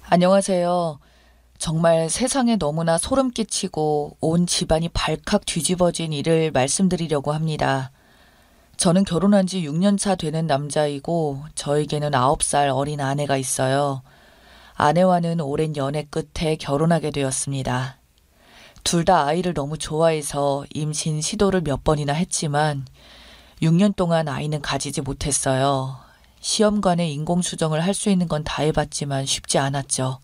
안녕하세요. 정말 세상에 너무나 소름 끼치고 온 집안이 발칵 뒤집어진 일을 말씀드리려고 합니다. 저는 결혼한 지 6년 차 되는 남자이고 저에게는 9살 어린 아내가 있어요. 아내와는 오랜 연애 끝에 결혼하게 되었습니다. 둘 다 아이를 너무 좋아해서 임신 시도를 몇 번이나 했지만 6년 동안 아이는 가지지 못했어요. 시험관에 인공수정을 할 수 있는 건 다 해봤지만 쉽지 않았죠.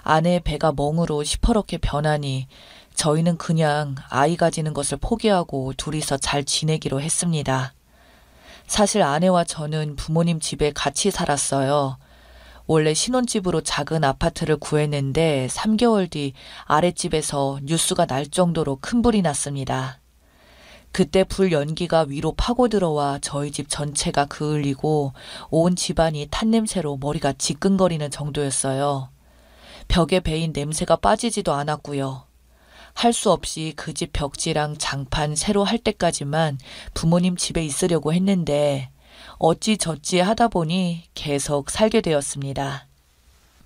아내의 배가 멍으로 시퍼렇게 변하니 저희는 그냥 아이 가지는 것을 포기하고 둘이서 잘 지내기로 했습니다. 사실 아내와 저는 부모님 집에 같이 살았어요. 원래 신혼집으로 작은 아파트를 구했는데 3개월 뒤 아랫집에서 뉴스가 날 정도로 큰 불이 났습니다. 그때 불 연기가 위로 파고 들어와 저희 집 전체가 그을리고 온 집안이 탄 냄새로 머리가 지끈거리는 정도였어요. 벽에 배인 냄새가 빠지지도 않았고요. 할 수 없이 그 집 벽지랑 장판 새로 할 때까지만 부모님 집에 있으려고 했는데 어찌저찌 하다 보니 계속 살게 되었습니다.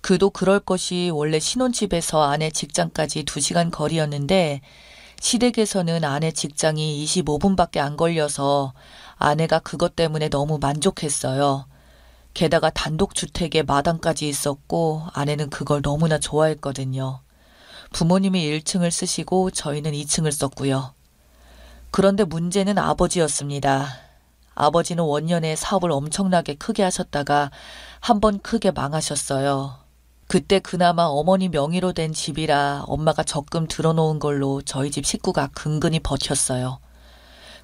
그도 그럴 것이 원래 신혼집에서 아내 직장까지 2시간 거리였는데 시댁에서는 아내 직장이 25분밖에 안 걸려서 아내가 그것 때문에 너무 만족했어요. 게다가 단독주택에 마당까지 있었고 아내는 그걸 너무나 좋아했거든요. 부모님이 1층을 쓰시고 저희는 2층을 썼고요. 그런데 문제는 아버지였습니다. 아버지는 원년에 사업을 엄청나게 크게 하셨다가 한번 크게 망하셨어요. 그때 그나마 어머니 명의로 된 집이라 엄마가 적금 들어놓은 걸로 저희 집 식구가 근근히 버텼어요.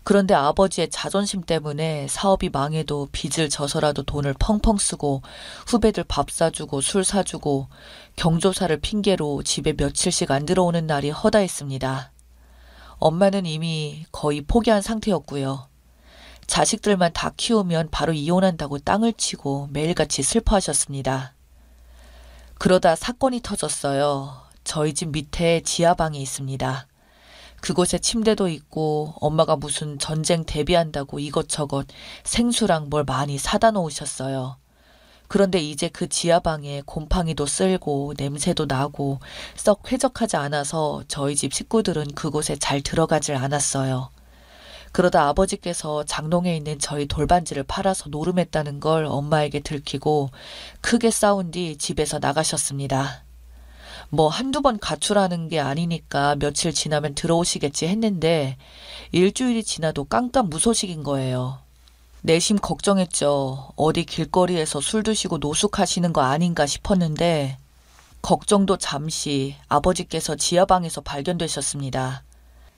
그런데 아버지의 자존심 때문에 사업이 망해도 빚을 져서라도 돈을 펑펑 쓰고 후배들 밥 사주고 술 사주고 경조사를 핑계로 집에 며칠씩 안 들어오는 날이 허다했습니다. 엄마는 이미 거의 포기한 상태였고요. 자식들만 다 키우면 바로 이혼한다고 땅을 치고 매일같이 슬퍼하셨습니다. 그러다 사건이 터졌어요. 저희 집 밑에 지하방이 있습니다. 그곳에 침대도 있고 엄마가 무슨 전쟁 대비한다고 이것저것 생수랑 뭘 많이 사다 놓으셨어요. 그런데 이제 그 지하방에 곰팡이도 쓸고 냄새도 나고 썩 쾌적하지 않아서 저희 집 식구들은 그곳에 잘 들어가질 않았어요. 그러다 아버지께서 장롱에 있는 저희 돌반지를 팔아서 노름했다는 걸 엄마에게 들키고 크게 싸운 뒤 집에서 나가셨습니다. 뭐 한두 번 가출하는 게 아니니까 며칠 지나면 들어오시겠지 했는데 일주일이 지나도 깜깜무소식인 거예요. 내심 걱정했죠. 어디 길거리에서 술 드시고 노숙하시는 거 아닌가 싶었는데 걱정도 잠시 아버지께서 지하방에서 발견되셨습니다.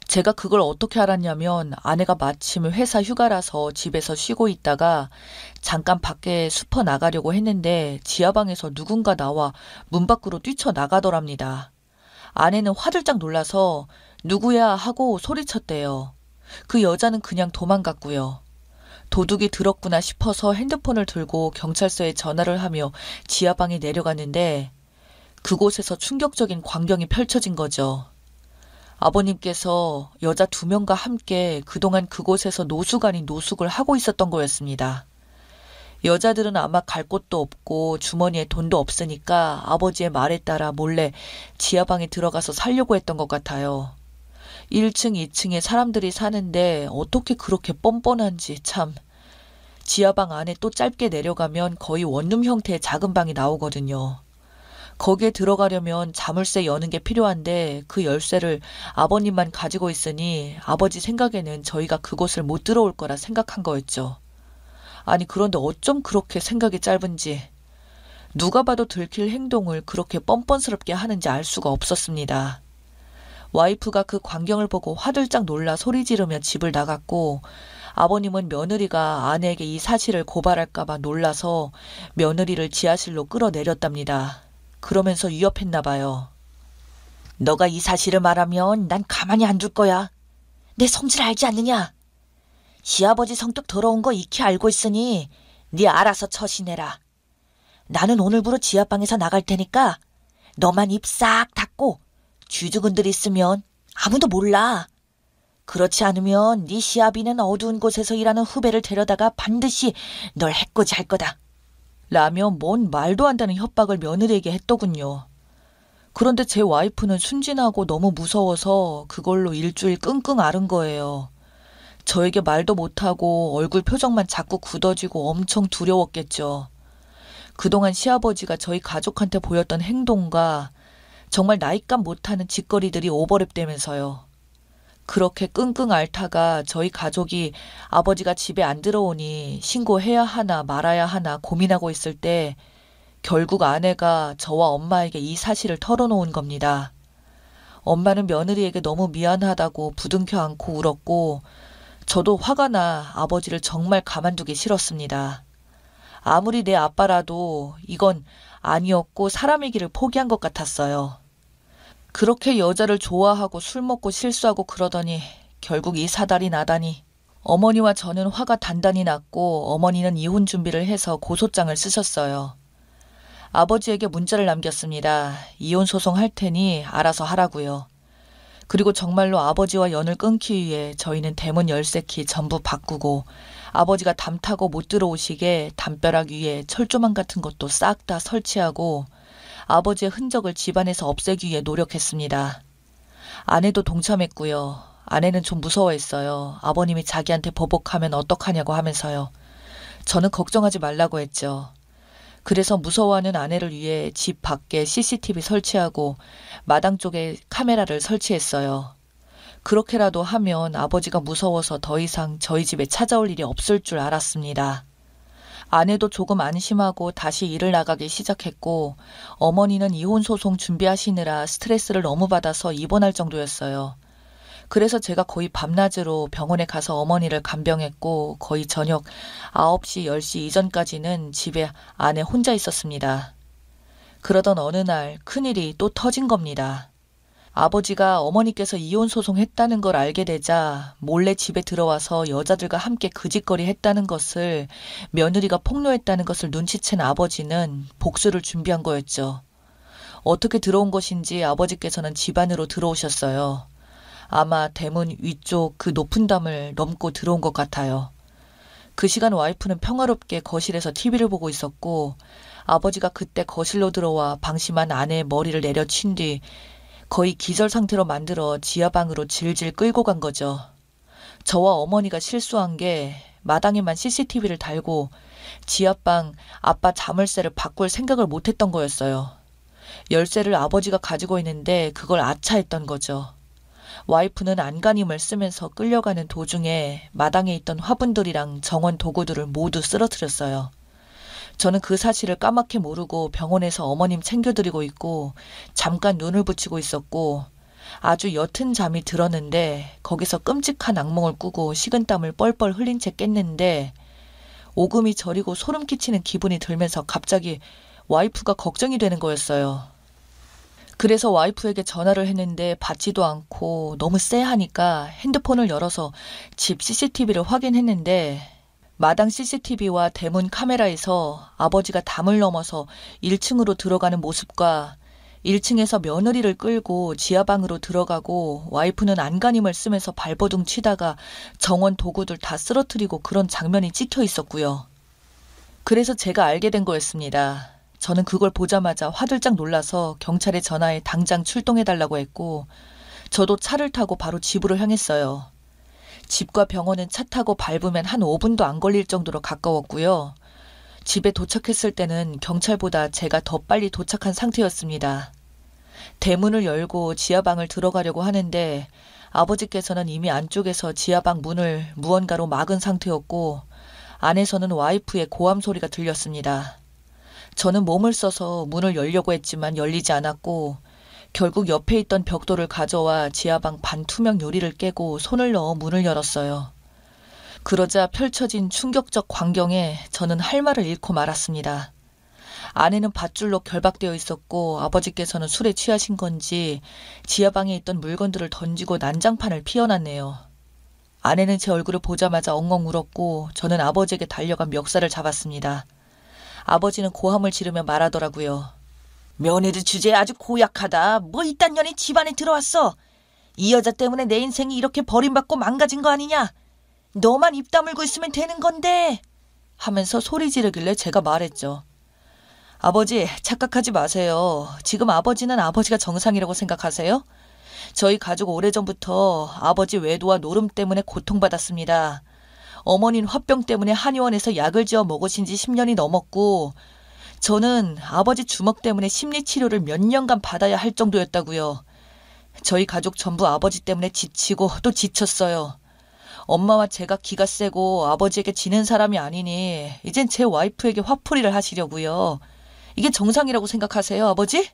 제가 그걸 어떻게 알았냐면 아내가 마침 회사 휴가라서 집에서 쉬고 있다가 잠깐 밖에 슈퍼 나가려고 했는데 지하방에서 누군가 나와 문 밖으로 뛰쳐나가더랍니다. 아내는 화들짝 놀라서 누구야 하고 소리쳤대요. 그 여자는 그냥 도망갔고요. 도둑이 들었구나 싶어서 핸드폰을 들고 경찰서에 전화를 하며 지하방에 내려갔는데 그곳에서 충격적인 광경이 펼쳐진 거죠. 아버님께서 여자 2명과 함께 그동안 그곳에서 노숙 아닌 노숙을 하고 있었던 거였습니다. 여자들은 아마 갈 곳도 없고 주머니에 돈도 없으니까 아버지의 말에 따라 몰래 지하방에 들어가서 살려고 했던 것 같아요. 1층, 2층에 사람들이 사는데 어떻게 그렇게 뻔뻔한지 참. 지하방 안에 또 짧게 내려가면 거의 원룸 형태의 작은 방이 나오거든요. 거기에 들어가려면 자물쇠 여는 게 필요한데 그 열쇠를 아버님만 가지고 있으니 아버지 생각에는 저희가 그곳을 못 들어올 거라 생각한 거였죠. 아니 그런데 어쩜 그렇게 생각이 짧은지 누가 봐도 들킬 행동을 그렇게 뻔뻔스럽게 하는지 알 수가 없었습니다. 와이프가 그 광경을 보고 화들짝 놀라 소리 지르며 집을 나갔고 아버님은 며느리가 아내에게 이 사실을 고발할까 봐 놀라서 며느리를 지하실로 끌어내렸답니다. 그러면서 위협했나 봐요. 너가 이 사실을 말하면 난 가만히 안 둘 거야. 내 성질 알지 않느냐? 시아버지 성격 더러운 거 익히 알고 있으니 네 알아서 처신해라. 나는 오늘부로 지하방에서 나갈 테니까 너만 입 싹 닫고 쥐죽은들 있으면 아무도 몰라. 그렇지 않으면 네 시아비는 어두운 곳에서 일하는 후배를 데려다가 반드시 널 해코지 할 거다. 라며 뭔 말도 안 되는 협박을 며느리에게 했더군요. 그런데 제 와이프는 순진하고 너무 무서워서 그걸로 일주일 끙끙 앓은 거예요. 저에게 말도 못하고 얼굴 표정만 자꾸 굳어지고 엄청 두려웠겠죠. 그동안 시아버지가 저희 가족한테 보였던 행동과 정말 나이값 못하는 짓거리들이 오버랩되면서요. 그렇게 끙끙 앓다가 저희 가족이 아버지가 집에 안 들어오니 신고해야 하나 말아야 하나 고민하고 있을 때 결국 아내가 저와 엄마에게 이 사실을 털어놓은 겁니다. 엄마는 며느리에게 너무 미안하다고 부둥켜 안고 울었고 저도 화가 나 아버지를 정말 가만두기 싫었습니다. 아무리 내 아빠라도 이건 아니었고 사람이기를 포기한 것 같았어요. 그렇게 여자를 좋아하고 술 먹고 실수하고 그러더니 결국 이 사달이 나다니. 어머니와 저는 화가 단단히 났고 어머니는 이혼 준비를 해서 고소장을 쓰셨어요. 아버지에게 문자를 남겼습니다. 이혼 소송할 테니 알아서 하라고요. 그리고 정말로 아버지와 연을 끊기 위해 저희는 대문 열쇠키 전부 바꾸고 아버지가 담 타고 못 들어오시게 담벼락 위에 철조망 같은 것도 싹 다 설치하고 아버지의 흔적을 집안에서 없애기 위해 노력했습니다. 아내도 동참했고요. 아내는 좀 무서워했어요. 아버님이 자기한테 보복하면 어떡하냐고 하면서요. 저는 걱정하지 말라고 했죠. 그래서 무서워하는 아내를 위해 집 밖에 CCTV 설치하고 마당 쪽에 카메라를 설치했어요. 그렇게라도 하면 아버지가 무서워서 더 이상 저희 집에 찾아올 일이 없을 줄 알았습니다. 아내도 조금 안심하고 다시 일을 나가기 시작했고 어머니는 이혼 소송 준비하시느라 스트레스를 너무 받아서 입원할 정도였어요. 그래서 제가 거의 밤낮으로 병원에 가서 어머니를 간병했고 거의 저녁 9시, 10시 이전까지는 집에 아내 혼자 있었습니다. 그러던 어느 날 큰일이 또 터진 겁니다. 아버지가 어머니께서 이혼 소송했다는 걸 알게 되자 몰래 집에 들어와서 여자들과 함께 그짓거리 했다는 것을 며느리가 폭로했다는 것을 눈치챈 아버지는 복수를 준비한 거였죠. 어떻게 들어온 것인지 아버지께서는 집 안으로 들어오셨어요. 아마 대문 위쪽 그 높은 담을 넘고 들어온 것 같아요. 그 시간 와이프는 평화롭게 거실에서 TV를 보고 있었고 아버지가 그때 거실로 들어와 방심한 아내의 머리를 내려친 뒤 거의 기절 상태로 만들어 지하방으로 질질 끌고 간 거죠. 저와 어머니가 실수한 게 마당에만 CCTV를 달고 지하방 아빠 자물쇠를 바꿀 생각을 못했던 거였어요. 열쇠를 아버지가 가지고 있는데 그걸 아차했던 거죠. 와이프는 안간힘을 쓰면서 끌려가는 도중에 마당에 있던 화분들이랑 정원 도구들을 모두 쓰러뜨렸어요. 저는 그 사실을 까맣게 모르고 병원에서 어머님 챙겨드리고 있고 잠깐 눈을 붙이고 있었고 아주 옅은 잠이 들었는데 거기서 끔찍한 악몽을 꾸고 식은땀을 뻘뻘 흘린 채 깼는데 오금이 저리고 소름 끼치는 기분이 들면서 갑자기 와이프가 걱정이 되는 거였어요. 그래서 와이프에게 전화를 했는데 받지도 않고 너무 쎄하니까 핸드폰을 열어서 집 CCTV를 확인했는데 마당 CCTV와 대문 카메라에서 아버지가 담을 넘어서 1층으로 들어가는 모습과 1층에서 며느리를 끌고 지하방으로 들어가고 와이프는 안간힘을 쓰면서 발버둥 치다가 정원 도구들 다 쓰러뜨리고 그런 장면이 찍혀 있었고요. 그래서 제가 알게 된 거였습니다. 저는 그걸 보자마자 화들짝 놀라서 경찰에 전화해 당장 출동해달라고 했고 저도 차를 타고 바로 집으로 향했어요. 집과 병원은 차 타고 밟으면 한 5분도 안 걸릴 정도로 가까웠고요. 집에 도착했을 때는 경찰보다 제가 더 빨리 도착한 상태였습니다. 대문을 열고 지하방을 들어가려고 하는데 아버지께서는 이미 안쪽에서 지하방 문을 무언가로 막은 상태였고 안에서는 와이프의 고함 소리가 들렸습니다. 저는 몸을 써서 문을 열려고 했지만 열리지 않았고 결국 옆에 있던 벽돌을 가져와 지하방 반투명 유리를 깨고 손을 넣어 문을 열었어요. 그러자 펼쳐진 충격적 광경에 저는 할 말을 잃고 말았습니다. 아내는 밧줄로 결박되어 있었고 아버지께서는 술에 취하신 건지 지하방에 있던 물건들을 던지고 난장판을 피워놨네요. 아내는 제 얼굴을 보자마자 엉엉 울었고 저는 아버지에게 달려가 멱살을 잡았습니다. 아버지는 고함을 지르며 말하더라고요. 며느리 주제에 아주 고약하다. 뭐 이딴 년이 집안에 들어왔어. 이 여자 때문에 내 인생이 이렇게 버림받고 망가진 거 아니냐. 너만 입 다물고 있으면 되는 건데 하면서 소리 지르길래 제가 말했죠. 아버지, 착각하지 마세요. 지금 아버지는 아버지가 정상이라고 생각하세요? 저희 가족 오래전부터 아버지 외도와 노름 때문에 고통받았습니다. 어머니는 화병 때문에 한의원에서 약을 지어 먹으신 지 10년이 넘었고 저는 아버지 주먹 때문에 심리치료를 몇 년간 받아야 할 정도였다고요. 저희 가족 전부 아버지 때문에 지치고 또 지쳤어요. 엄마와 제가 기가 세고 아버지에게 지는 사람이 아니니 이젠 제 와이프에게 화풀이를 하시려고요. 이게 정상이라고 생각하세요, 아버지?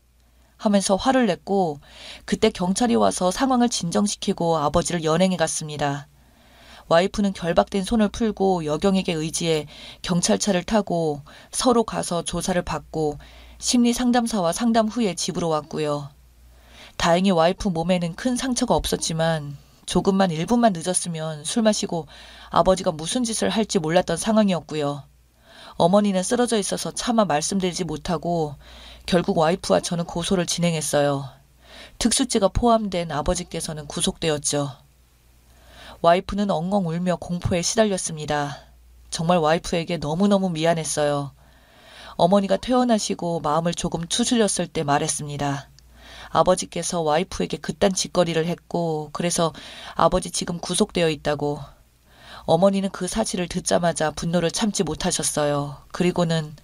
하면서 화를 냈고 그때 경찰이 와서 상황을 진정시키고 아버지를 연행해 갔습니다. 와이프는 결박된 손을 풀고 여경에게 의지해 경찰차를 타고 서로 가서 조사를 받고 심리상담사와 상담 후에 집으로 왔고요. 다행히 와이프 몸에는 큰 상처가 없었지만 조금만 1분만 늦었으면 술 마시고 아버지가 무슨 짓을 할지 몰랐던 상황이었고요. 어머니는 쓰러져 있어서 차마 말씀드리지 못하고 결국 와이프와 저는 고소를 진행했어요. 특수죄가 포함된 아버지께서는 구속되었죠. 와이프는 엉엉 울며 공포에 시달렸습니다. 정말 와이프에게 너무너무 미안했어요. 어머니가 퇴원하시고 마음을 조금 추스렸을 때 말했습니다. 아버지께서 와이프에게 그딴 짓거리를 했고 그래서 아버지 지금 구속되어 있다고. 어머니는 그 사실을 듣자마자 분노를 참지 못하셨어요. 그리고는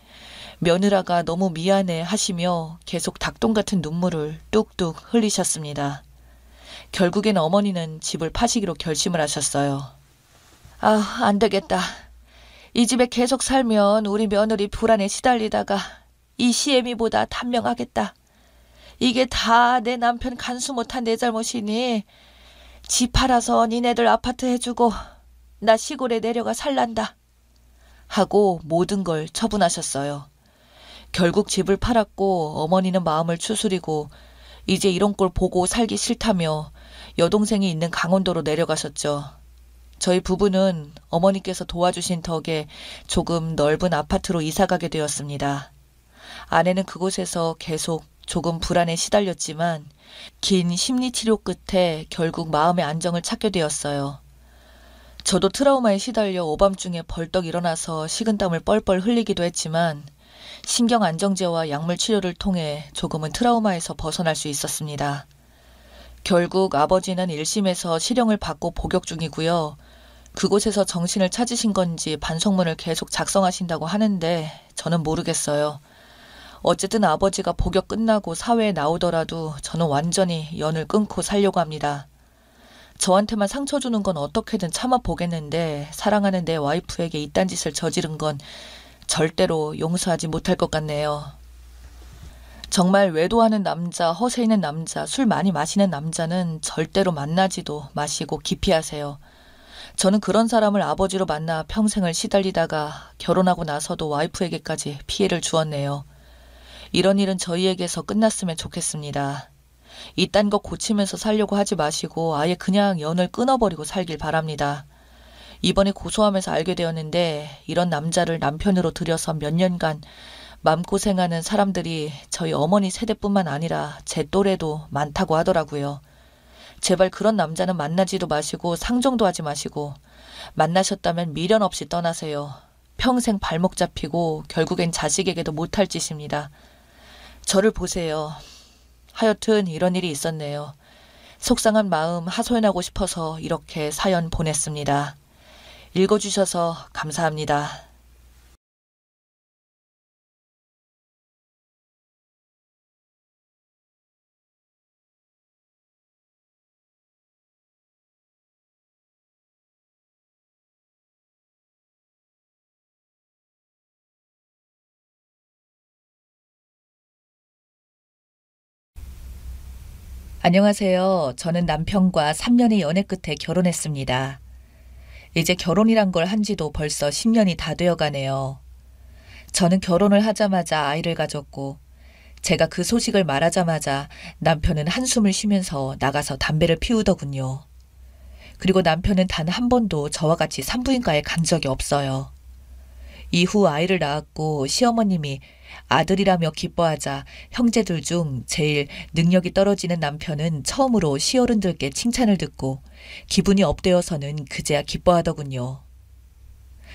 며느라가 너무 미안해 하시며 계속 닭똥 같은 눈물을 뚝뚝 흘리셨습니다. 결국엔 어머니는 집을 파시기로 결심을 하셨어요. 아, 안 되겠다. 이 집에 계속 살면 우리 며느리 불안에 시달리다가 이 시애미보다 단명하겠다. 이게 다 내 남편 간수 못한 내 잘못이니 집 팔아서 니네들 아파트 해주고 나 시골에 내려가 살란다. 하고 모든 걸 처분하셨어요. 결국 집을 팔았고 어머니는 마음을 추스리고 이제 이런 꼴 보고 살기 싫다며 여동생이 있는 강원도로 내려가셨죠. 저희 부부는 어머니께서 도와주신 덕에 조금 넓은 아파트로 이사가게 되었습니다. 아내는 그곳에서 계속 조금 불안에 시달렸지만 긴 심리치료 끝에 결국 마음의 안정을 찾게 되었어요. 저도 트라우마에 시달려 오밤중에 벌떡 일어나서 식은땀을 뻘뻘 흘리기도 했지만 신경안정제와 약물 치료를 통해 조금은 트라우마에서 벗어날 수 있었습니다. 결국 아버지는 1심에서 실형을 받고 복역 중이고요. 그곳에서 정신을 찾으신 건지 반성문을 계속 작성하신다고 하는데 저는 모르겠어요. 어쨌든 아버지가 복역 끝나고 사회에 나오더라도 저는 완전히 연을 끊고 살려고 합니다. 저한테만 상처 주는 건 어떻게든 참아보겠는데 사랑하는 내 와이프에게 이딴 짓을 저지른 건 절대로 용서하지 못할 것 같네요. 정말 외도하는 남자, 허세 있는 남자, 술 많이 마시는 남자는 절대로 만나지도 마시고 기피하세요. 저는 그런 사람을 아버지로 만나 평생을 시달리다가 결혼하고 나서도 와이프에게까지 피해를 주었네요. 이런 일은 저희에게서 끝났으면 좋겠습니다. 이딴 거 고치면서 살려고 하지 마시고 아예 그냥 연을 끊어버리고 살길 바랍니다. 이번에 고소하면서 알게 되었는데 이런 남자를 남편으로 들여서 몇 년간 마음고생하는 사람들이 저희 어머니 세대뿐만 아니라 제 또래도 많다고 하더라고요. 제발 그런 남자는 만나지도 마시고 상종도 하지 마시고 만나셨다면 미련 없이 떠나세요. 평생 발목 잡히고 결국엔 자식에게도 못할 짓입니다. 저를 보세요. 하여튼 이런 일이 있었네요. 속상한 마음 하소연하고 싶어서 이렇게 사연 보냈습니다. 읽어주셔서 감사합니다. 안녕하세요. 저는 남편과 3년의 연애 끝에 결혼했습니다. 이제 결혼이란 걸 한 지도 벌써 10년이 다 되어가네요. 저는 결혼을 하자마자 아이를 가졌고 제가 그 소식을 말하자마자 남편은 한숨을 쉬면서 나가서 담배를 피우더군요. 그리고 남편은 단 한 번도 저와 같이 산부인과에 간 적이 없어요. 이후 아이를 낳았고 시어머님이 아들이라며 기뻐하자 형제들 중 제일 능력이 떨어지는 남편은 처음으로 시어른들께 칭찬을 듣고 기분이 업되어서는 그제야 기뻐하더군요.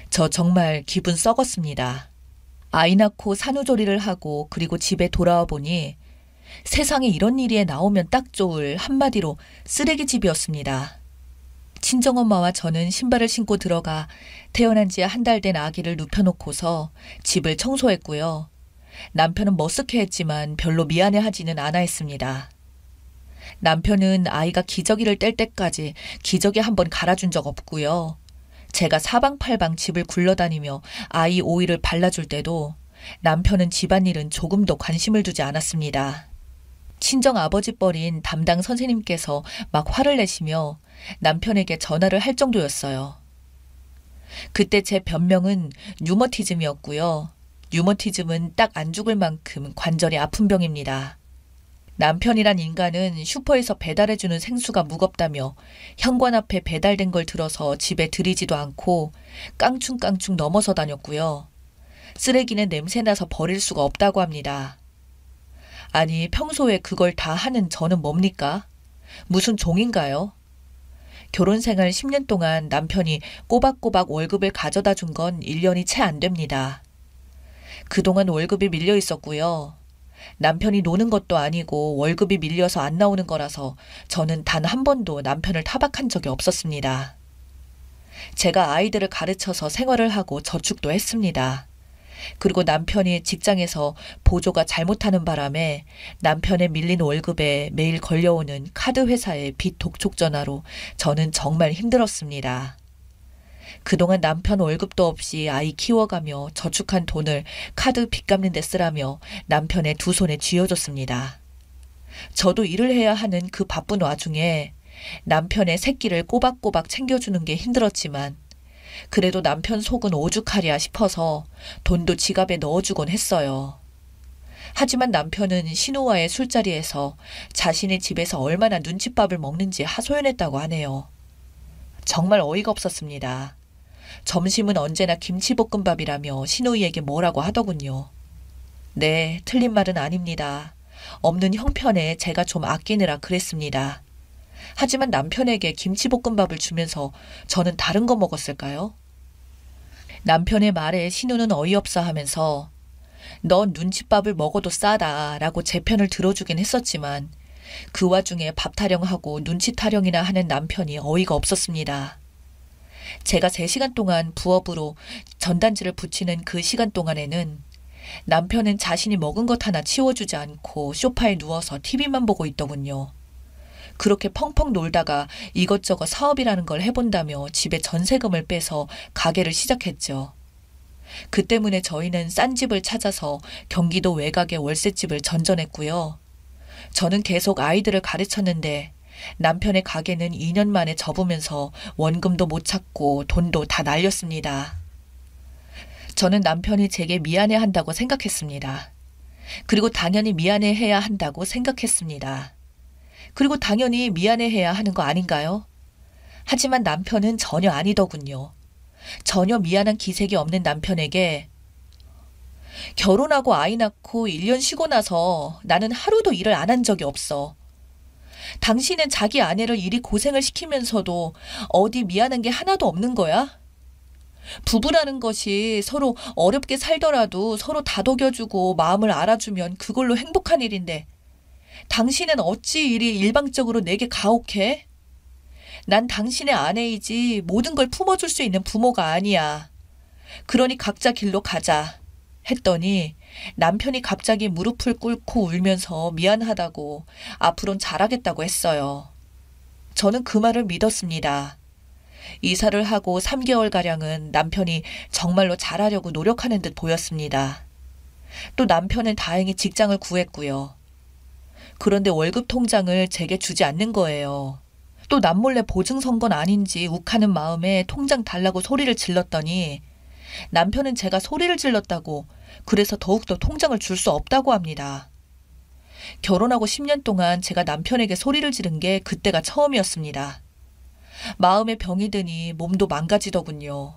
저 정말 기분 썩었습니다. 아이 낳고 산후조리를 하고 그리고 집에 돌아와 보니 세상에 이런 일이 나오면 딱 좋을 한마디로 쓰레기집이었습니다. 친정엄마와 저는 신발을 신고 들어가 태어난 지 한 달 된 아기를 눕혀놓고서 집을 청소했고요. 남편은 머쓱해했지만 별로 미안해하지는 않아 했습니다. 남편은 아이가 기저귀를 뗄 때까지 기저귀 한 번 갈아준 적 없고요. 제가 사방팔방 집을 굴러다니며 아이 오일을 발라줄 때도 남편은 집안일은 조금도 관심을 두지 않았습니다. 친정 아버지 뻘인 담당 선생님께서 막 화를 내시며 남편에게 전화를 할 정도였어요. 그때 제 변명은 류머티즘이었고요. 류머티즘은 딱 안 죽을 만큼 관절이 아픈 병입니다. 남편이란 인간은 슈퍼에서 배달해주는 생수가 무겁다며 현관 앞에 배달된 걸 들어서 집에 들이지도 않고 깡충깡충 넘어서 다녔고요. 쓰레기는 냄새나서 버릴 수가 없다고 합니다. 아니, 평소에 그걸 다 하는 저는 뭡니까? 무슨 종인가요? 결혼 생활 10년 동안 남편이 꼬박꼬박 월급을 가져다 준 건 1년이 채 안 됩니다. 그동안 월급이 밀려 있었고요. 남편이 노는 것도 아니고 월급이 밀려서 안 나오는 거라서 저는 단 한 번도 남편을 타박한 적이 없었습니다. 제가 아이들을 가르쳐서 생활을 하고 저축도 했습니다. 그리고 남편이 직장에서 보조가 잘못하는 바람에 남편의 밀린 월급에 매일 걸려오는 카드 회사의 빚 독촉 전화로 저는 정말 힘들었습니다. 그동안 남편 월급도 없이 아이 키워가며 저축한 돈을 카드 빚 갚는 데 쓰라며 남편의 두 손에 쥐어줬습니다. 저도 일을 해야 하는 그 바쁜 와중에 남편의 새끼를 꼬박꼬박 챙겨주는 게 힘들었지만 그래도 남편 속은 오죽하랴 싶어서 돈도 지갑에 넣어주곤 했어요. 하지만 남편은 신우와의 술자리에서 자신의 집에서 얼마나 눈칫밥을 먹는지 하소연했다고 하네요. 정말 어이가 없었습니다. 점심은 언제나 김치볶음밥이라며 신우이에게 뭐라고 하더군요. 네, 틀린 말은 아닙니다. 없는 형편에 제가 좀 아끼느라 그랬습니다. 하지만 남편에게 김치볶음밥을 주면서 저는 다른 거 먹었을까요? 남편의 말에 신우는 어이없어 하면서 넌 눈칫밥을 먹어도 싸다 라고 제 편을 들어주긴 했었지만 그 와중에 밥 타령하고 눈치 타령이나 하는 남편이 어이가 없었습니다. 제가 3시간 동안 부업으로 전단지를 붙이는 그 시간 동안에는 남편은 자신이 먹은 것 하나 치워주지 않고 소파에 누워서 TV만 보고 있더군요. 그렇게 펑펑 놀다가 이것저것 사업이라는 걸 해본다며 집에 전세금을 빼서 가게를 시작했죠. 그 때문에 저희는 싼 집을 찾아서 경기도 외곽의 월세집을 전전했고요. 저는 계속 아이들을 가르쳤는데 남편의 가게는 2년 만에 접으면서 원금도 못 찾고 돈도 다 날렸습니다. 저는 남편이 제게 미안해한다고 생각했습니다. 그리고 당연히 미안해해야 한다고 생각했습니다. 그리고 당연히 미안해해야 하는 거 아닌가요? 하지만 남편은 전혀 아니더군요. 전혀 미안한 기색이 없는 남편에게 결혼하고 아이 낳고 1년 쉬고 나서 나는 하루도 일을 안 한 적이 없어. 당신은 자기 아내를 이리 고생을 시키면서도 어디 미안한 게 하나도 없는 거야? 부부라는 것이 서로 어렵게 살더라도 서로 다독여주고 마음을 알아주면 그걸로 행복한 일인데 당신은 어찌 이리 일방적으로 내게 가혹해? 난 당신의 아내이지 모든 걸 품어줄 수 있는 부모가 아니야. 그러니 각자 길로 가자. 했더니 남편이 갑자기 무릎을 꿇고 울면서 미안하다고 앞으론 잘하겠다고 했어요. 저는 그 말을 믿었습니다. 이사를 하고 3개월가량은 남편이 정말로 잘하려고 노력하는 듯 보였습니다. 또 남편은 다행히 직장을 구했고요. 그런데 월급 통장을 제게 주지 않는 거예요. 또 남몰래 보증 선 건 아닌지 욱하는 마음에 통장 달라고 소리를 질렀더니 남편은 제가 소리를 질렀다고 그래서 더욱더 통장을 줄 수 없다고 합니다. 결혼하고 10년 동안 제가 남편에게 소리를 지른 게 그때가 처음이었습니다. 마음에 병이 드니 몸도 망가지더군요.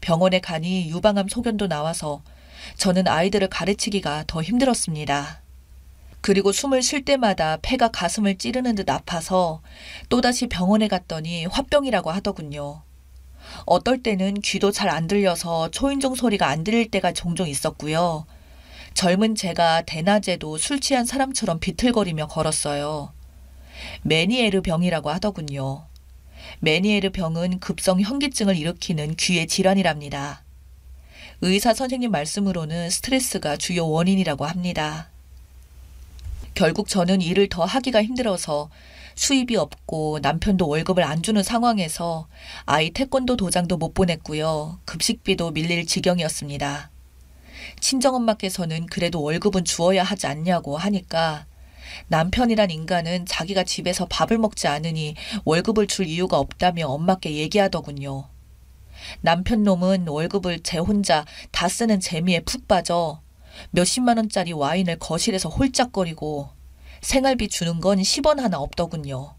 병원에 가니 유방암 소견도 나와서 저는 아이들을 가르치기가 더 힘들었습니다. 그리고 숨을 쉴 때마다 폐가 가슴을 찌르는 듯 아파서 또다시 병원에 갔더니 화병이라고 하더군요. 어떨 때는 귀도 잘 안 들려서 초인종 소리가 안 들릴 때가 종종 있었고요. 젊은 제가 대낮에도 술 취한 사람처럼 비틀거리며 걸었어요. 메니에르 병이라고 하더군요. 메니에르 병은 급성 현기증을 일으키는 귀의 질환이랍니다. 의사 선생님 말씀으로는 스트레스가 주요 원인이라고 합니다. 결국 저는 일을 더 하기가 힘들어서 수입이 없고 남편도 월급을 안 주는 상황에서 아이 태권도 도장도 못 보냈고요. 급식비도 밀릴 지경이었습니다. 친정엄마께서는 그래도 월급은 주어야 하지 않냐고 하니까 남편이란 인간은 자기가 집에서 밥을 먹지 않으니 월급을 줄 이유가 없다며 엄마께 얘기하더군요. 남편 놈은 월급을 제 혼자 다 쓰는 재미에 푹 빠져 몇십만 원짜리 와인을 거실에서 홀짝거리고 생활비 주는 건 10원 하나 없더군요.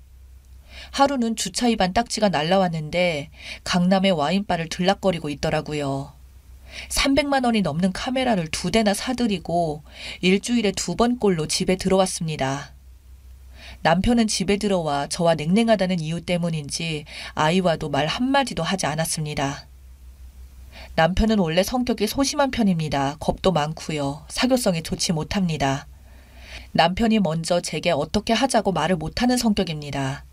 하루는 주차 위반 딱지가 날라왔는데 강남의 와인바를 들락거리고 있더라고요. 300만 원이 넘는 카메라를 2대나 사들이고 일주일에 2번꼴로 집에 들어왔습니다. 남편은 집에 들어와 저와 냉랭하다는 이유 때문인지 아이와도 말 한마디도 하지 않았습니다. 남편은 원래 성격이 소심한 편입니다. 겁도 많고요. 사교성이 좋지 못합니다. 남편이 먼저 제게 어떻게 하자고 말을 못하는 성격입니다.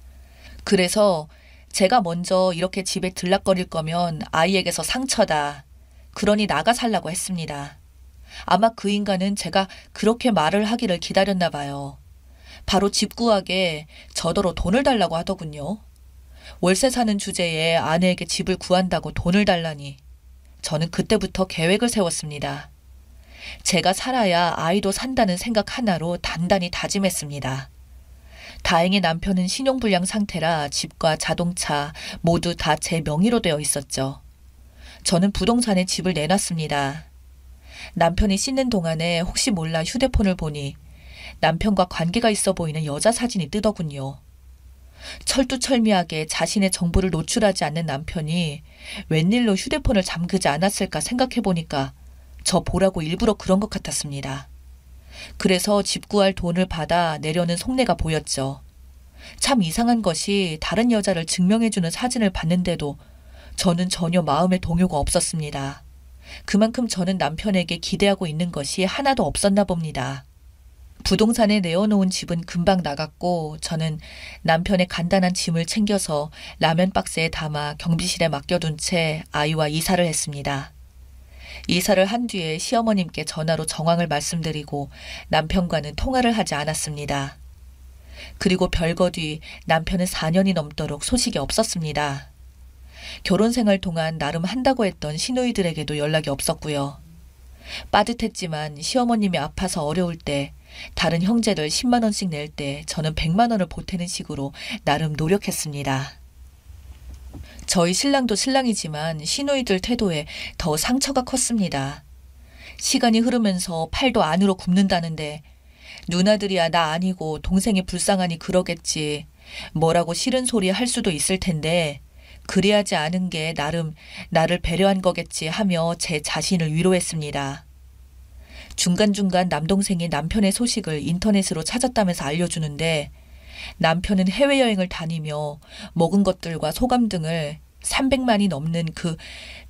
그래서 제가 먼저 이렇게 집에 들락거릴 거면 아이에게서 상처다. 그러니 나가 살라고 했습니다. 아마 그 인간은 제가 그렇게 말을 하기를 기다렸나 봐요. 바로 집 구하게 저더러 돈을 달라고 하더군요. 월세 사는 주제에 아내에게 집을 구한다고 돈을 달라니 저는 그때부터 계획을 세웠습니다. 제가 살아야 아이도 산다는 생각 하나로 단단히 다짐했습니다. 다행히 남편은 신용불량 상태라 집과 자동차 모두 다 제 명의로 되어 있었죠. 저는 부동산에 집을 내놨습니다. 남편이 씻는 동안에 혹시 몰라 휴대폰을 보니 남편과 관계가 있어 보이는 여자 사진이 뜨더군요. 철두철미하게 자신의 정보를 노출하지 않는 남편이 웬일로 휴대폰을 잠그지 않았을까 생각해보니까 저 보라고 일부러 그런 것 같았습니다. 그래서 집 구할 돈을 받아 내려는 속내가 보였죠. 참 이상한 것이 다른 여자를 증명해주는 사진을 봤는데도 저는 전혀 마음의 동요가 없었습니다. 그만큼 저는 남편에게 기대하고 있는 것이 하나도 없었나 봅니다. 부동산에 내어놓은 집은 금방 나갔고 저는 남편의 간단한 짐을 챙겨서 라면 박스에 담아 경비실에 맡겨둔 채 아이와 이사를 했습니다. 이사를 한 뒤에 시어머님께 전화로 정황을 말씀드리고 남편과는 통화를 하지 않았습니다. 그리고 별거 뒤 남편은 4년이 넘도록 소식이 없었습니다. 결혼 생활 동안 나름 한다고 했던 시누이들에게도 연락이 없었고요. 빠듯했지만 시어머님이 아파서 어려울 때 다른 형제들 10만 원씩 낼 때 저는 100만 원을 보태는 식으로 나름 노력했습니다. 저희 신랑도 신랑이지만 시누이들 태도에 더 상처가 컸습니다. 시간이 흐르면서 팔도 안으로 굽는다는데 누나들이야 나 아니고 동생이 불쌍하니 그러겠지. 뭐라고 싫은 소리 할 수도 있을 텐데 그래야지 않은 게 나름 나를 배려한 거겠지 하며 제 자신을 위로했습니다. 중간중간 남동생이 남편의 소식을 인터넷으로 찾았다면서 알려주는데 남편은 해외여행을 다니며 먹은 것들과 소감 등을 300만이 넘는 그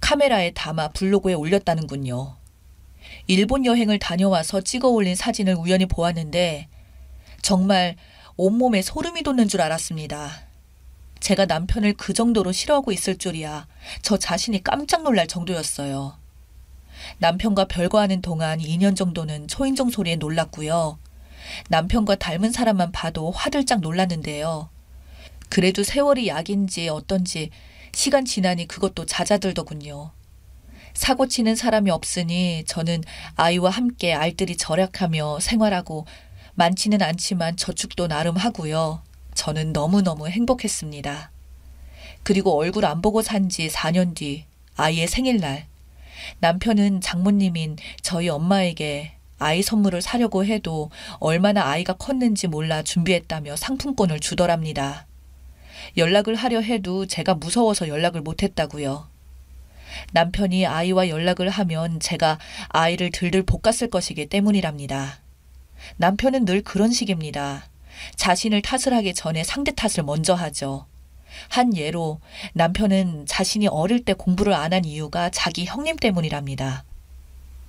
카메라에 담아 블로그에 올렸다는군요. 일본 여행을 다녀와서 찍어 올린 사진을 우연히 보았는데 정말 온몸에 소름이 돋는 줄 알았습니다. 제가 남편을 그 정도로 싫어하고 있을 줄이야 저 자신이 깜짝 놀랄 정도였어요. 남편과 별거하는 동안 2년 정도는 초인종 소리에 놀랐고요. 남편과 닮은 사람만 봐도 화들짝 놀랐는데요. 그래도 세월이 약인지 어떤지 시간 지나니 그것도 잦아들더군요. 사고 치는 사람이 없으니 저는 아이와 함께 알뜰히 절약하며 생활하고 많지는 않지만 저축도 나름 하고요. 저는 너무너무 행복했습니다. 그리고 얼굴 안 보고 산 지 4년 뒤 아이의 생일날 남편은 장모님인 저희 엄마에게 아이 선물을 사려고 해도 얼마나 아이가 컸는지 몰라 준비했다며 상품권을 주더랍니다. 연락을 하려 해도 제가 무서워서 연락을 못했다고요. 남편이 아이와 연락을 하면 제가 아이를 들들 볶았을 것이기 때문이랍니다. 남편은 늘 그런 식입니다. 자신을 탓을 하기 전에 상대 탓을 먼저 하죠. 한 예로 남편은 자신이 어릴 때 공부를 안 한 이유가 자기 형님 때문이랍니다.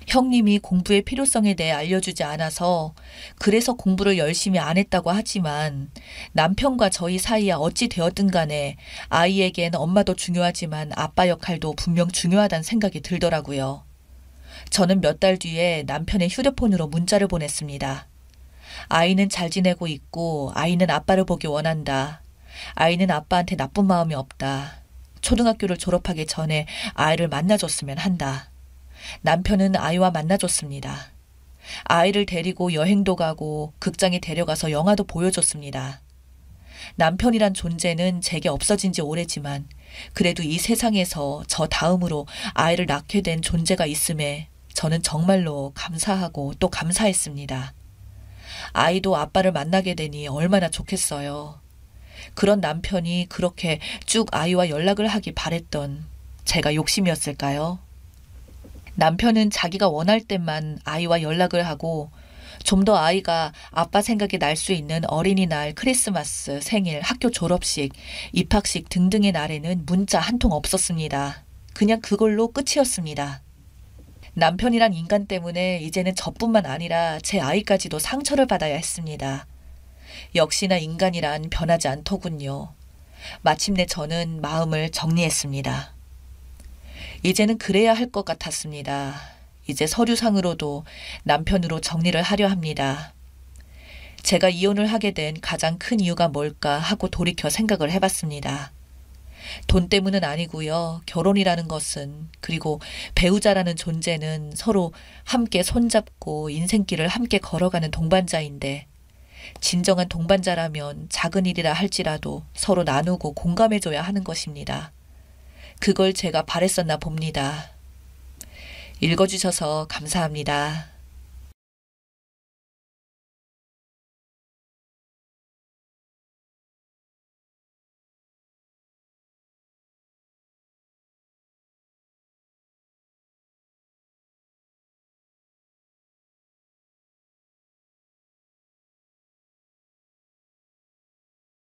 형님이 공부의 필요성에 대해 알려주지 않아서 그래서 공부를 열심히 안 했다고 하지만 남편과 저희 사이에 어찌 되었든 간에 아이에겐 엄마도 중요하지만 아빠 역할도 분명 중요하다는 생각이 들더라고요. 저는 몇 달 뒤에 남편의 휴대폰으로 문자를 보냈습니다. 아이는 잘 지내고 있고 아이는 아빠를 보기 원한다. 아이는 아빠한테 나쁜 마음이 없다. 초등학교를 졸업하기 전에 아이를 만나줬으면 한다. 남편은 아이와 만나줬습니다. 아이를 데리고 여행도 가고 극장에 데려가서 영화도 보여줬습니다. 남편이란 존재는 제게 없어진 지 오래지만 그래도 이 세상에서 저 다음으로 아이를 낳게 된 존재가 있음에 저는 정말로 감사하고 또 감사했습니다. 아이도 아빠를 만나게 되니 얼마나 좋겠어요. 그런 남편이 그렇게 쭉 아이와 연락을 하기 바랬던 제가 욕심이었을까요? 남편은 자기가 원할 때만 아이와 연락을 하고 좀 더 아이가 아빠 생각이 날 수 있는 어린이날, 크리스마스, 생일, 학교 졸업식, 입학식 등등의 날에는 문자 한 통 없었습니다. 그냥 그걸로 끝이었습니다. 남편이란 인간 때문에 이제는 저뿐만 아니라 제 아이까지도 상처를 받아야 했습니다. 역시나 인간이란 변하지 않더군요. 마침내 저는 마음을 정리했습니다. 이제는 그래야 할 것 같았습니다. 이제 서류상으로도 남편으로 정리를 하려 합니다. 제가 이혼을 하게 된 가장 큰 이유가 뭘까 하고 돌이켜 생각을 해봤습니다. 돈 때문은 아니고요. 결혼이라는 것은, 그리고 배우자라는 존재는 서로 함께 손잡고 인생길을 함께 걸어가는 동반자인데 진정한 동반자라면 작은 일이라 할지라도 서로 나누고 공감해줘야 하는 것입니다. 그걸 제가 바랬었나 봅니다. 읽어주셔서 감사합니다.